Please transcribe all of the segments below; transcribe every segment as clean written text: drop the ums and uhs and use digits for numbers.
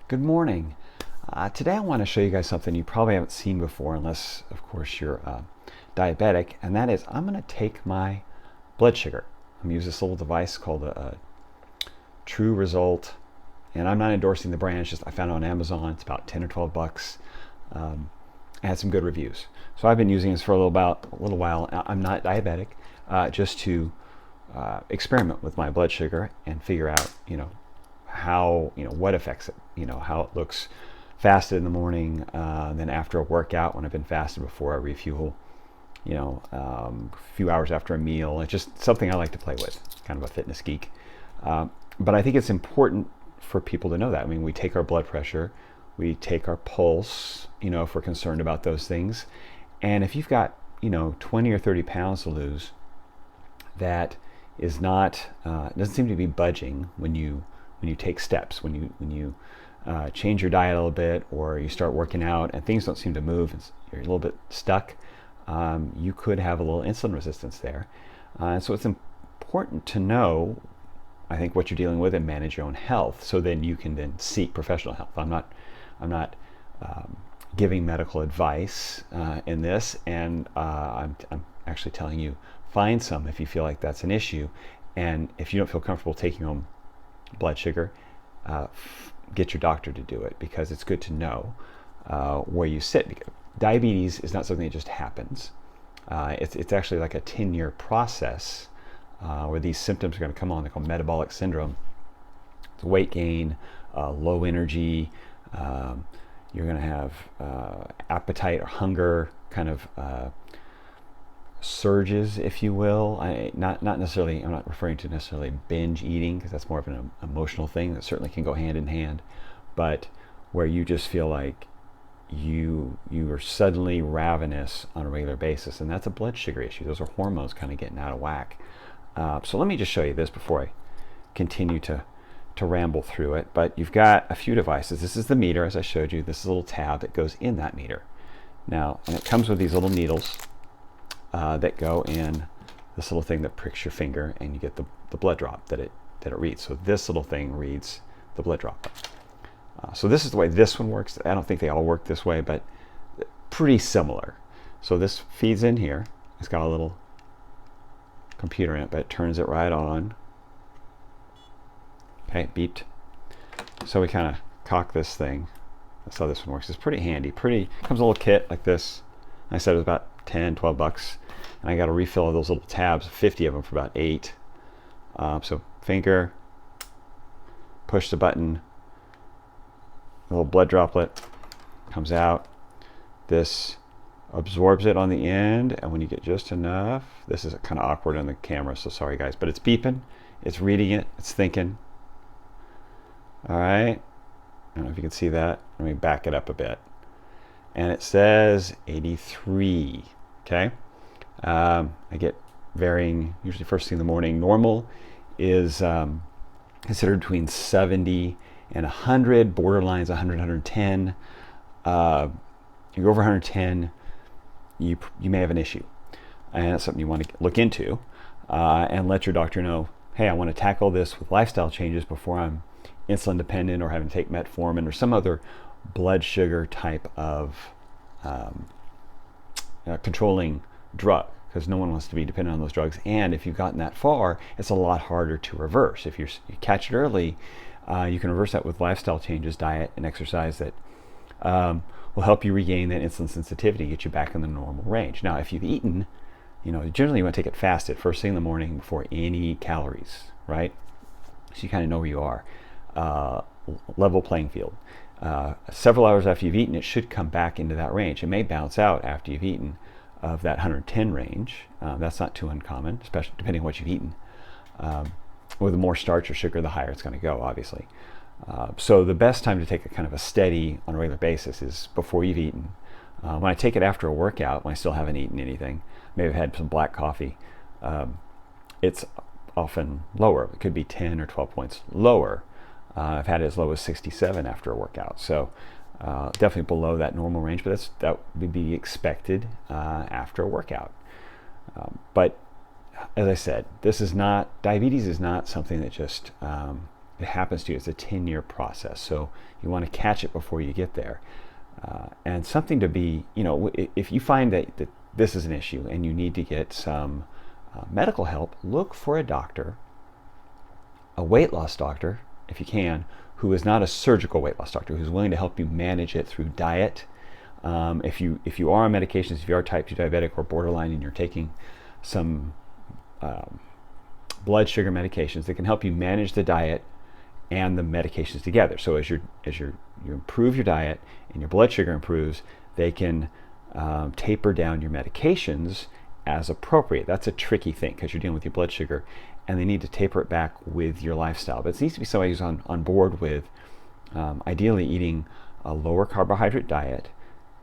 Good morning. Today I want to show you guys something you probably haven't seen before unless, of course, you're diabetic, and that is I'm going to take my blood sugar. I'm going to use this little device called a True Result, and I'm not endorsing the brand, it's just I found it on Amazon. It's about 10 or 12 bucks. I had some good reviews. So I've been using this for a little while. I'm not diabetic, just to experiment with my blood sugar and figure out, how, what affects it, how it looks fasted in the morning, then after a workout when I've been fasted before I refuel, a few hours after a meal. It's just something I like to play with, kind of a fitness geek. But I think it's important for people to know that. I mean, we take our blood pressure, we take our pulse, if we're concerned about those things. And if you've got, 20 or 30 pounds to lose, that is not, doesn't seem to be budging when you take steps, when you change your diet a little bit, or you start working out and things don't seem to move, and you're a little bit stuck, you could have a little insulin resistance there. And so it's important to know, I think, what you're dealing with and manage your own health, so then you can then seek professional help. I'm not giving medical advice in this, and I'm actually telling you, find some if you feel like that's an issue. And if you don't feel comfortable taking home blood sugar, get your doctor to do it, because it's good to know where you sit. Because diabetes is not something that just happens. It's actually like a 10-year process where these symptoms are going to come on. They're called metabolic syndrome. It's weight gain, low energy. You're going to have appetite or hunger kind of surges, if you will. Not necessarily, I'm not referring to necessarily binge eating, because that's more of an emotional thing that certainly can go hand in hand, but where you just feel like you are suddenly ravenous on a regular basis, and that's a blood sugar issue. Those are hormones kind of getting out of whack. So let me just show you this before I continue to ramble through it. But you've got a few devices. This is the meter, as I showed you. This is a little tab that goes in that meter. Now, and it comes with these little needles that go in this little thing that pricks your finger, and you get the blood drop that it reads. So this little thing reads the blood drop. So this is the way this one works. I don't think they all work this way, but pretty similar. So this feeds in here. It's got a little computer in it, but it turns it right on. Okay, beeped. So we kind of cock this thing. That's how this one works. It's pretty handy. Comes a little kit like this. I said it was about 10, 12 bucks. And I got a refill of those little tabs, 50 of them for about 8. So finger, push the button, a little blood droplet comes out. This absorbs it on the end, and when you get just enough, this is kind of awkward on the camera, so sorry guys, but it's beeping, it's reading it, it's thinking. All right, I don't know if you can see that. Let me back it up a bit. And it says 83, okay? I get varying, usually first thing in the morning. Normal is considered between 70 and 100, borderlines 100, 110. You go over 110, you may have an issue. And that's something you want to look into and let your doctor know, hey, I want to tackle this with lifestyle changes before I'm insulin dependent or having to take metformin or some other blood sugar type of controlling drug, because no one wants to be dependent on those drugs. And if you've gotten that far, it's a lot harder to reverse. If you catch it early, you can reverse that with lifestyle changes, diet and exercise that will help you regain that insulin sensitivity, get you back in the normal range. Now, if you've eaten, generally you want to take it fasted first thing in the morning before any calories, right? So you kind of know where you are. Level playing field. Several hours after you've eaten, it should come back into that range. It may bounce out after you've eaten of that 110 range. That's not too uncommon, especially depending on what you've eaten. With the more starch or sugar, the higher it's going to go, obviously. So the best time to take a kind of a steady on a regular basis is before you've eaten. When I take it after a workout, when I still haven't eaten anything, maybe I've had some black coffee, it's often lower. It could be 10 or 12 points lower. I've had it as low as 67 after a workout. So definitely below that normal range, but that would be expected after a workout. But as I said, diabetes is not something that just it happens to you. It's a 10-year process, so you want to catch it before you get there. And something to be, if you find that this is an issue and you need to get some medical help, look for a doctor, a weight loss doctor, if you can, who is not a surgical weight loss doctor, who's willing to help you manage it through diet. If you are on medications, if you are type 2 diabetic or borderline and you're taking some blood sugar medications that can help you manage the diet and the medications together. So as you improve your diet and your blood sugar improves, they can taper down your medications as appropriate. That's a tricky thing because you're dealing with your blood sugar, and they need to taper it back with your lifestyle. But it needs to be somebody who's on board with ideally eating a lower carbohydrate diet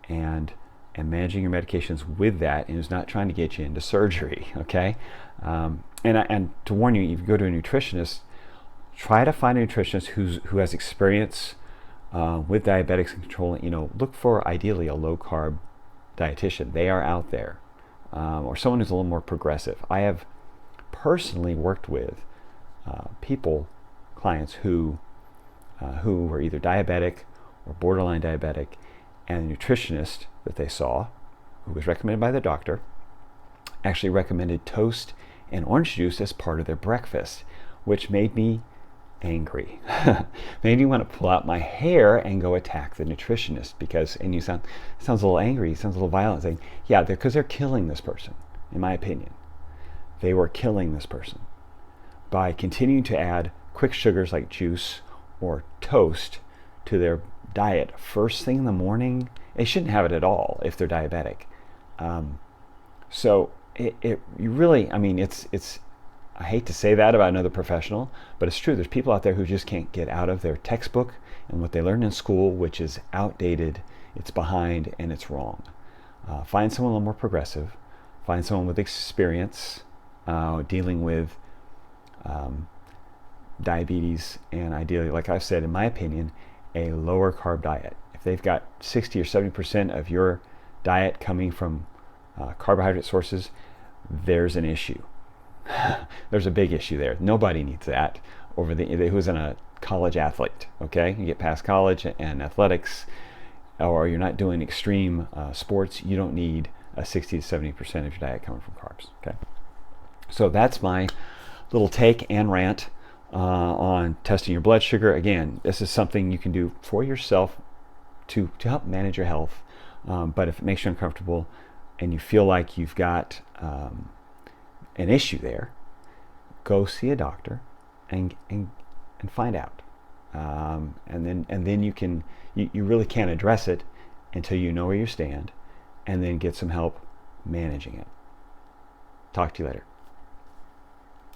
and managing your medications with that, and who's not trying to get you into surgery. Okay, and to warn you, if you go to a nutritionist, try to find a nutritionist who has experience with diabetics and controlling. Look for ideally a low carb dietitian. They are out there, or someone who's a little more progressive. I have personally worked with clients who were either diabetic or borderline diabetic, and the nutritionist that they saw, who was recommended by the doctor, actually recommended toast and orange juice as part of their breakfast, which made me angry. Made me want to pull out my hair and go attack the nutritionist and you sounds a little angry, sounds a little violent, saying, yeah, because they're killing this person, in my opinion. They were killing this person by continuing to add quick sugars like juice or toast to their diet first thing in the morning. They shouldn't have it at all if they're diabetic. So you really, it's I hate to say that about another professional, but it's true. There's people out there who just can't get out of their textbook and what they learned in school, which is outdated, it's behind, and it's wrong. Find someone a little more progressive. Find someone with experience dealing with diabetes, and ideally, like I've said, in my opinion, a lower carb diet. If they've got 60 or 70% of your diet coming from carbohydrate sources, there's an issue. There's a big issue there. Nobody needs that who's a college athlete. Okay, you get past college and athletics, or you're not doing extreme sports, you don't need a 60 to 70% of your diet coming from carbs. Okay, so that's my little take and rant on testing your blood sugar. Again, this is something you can do for yourself to help manage your health, but if it makes you uncomfortable and you feel like you've got an issue there, go see a doctor and find out, and then you really can't address it until you know where you stand, and then get some help managing it. Talk to you later.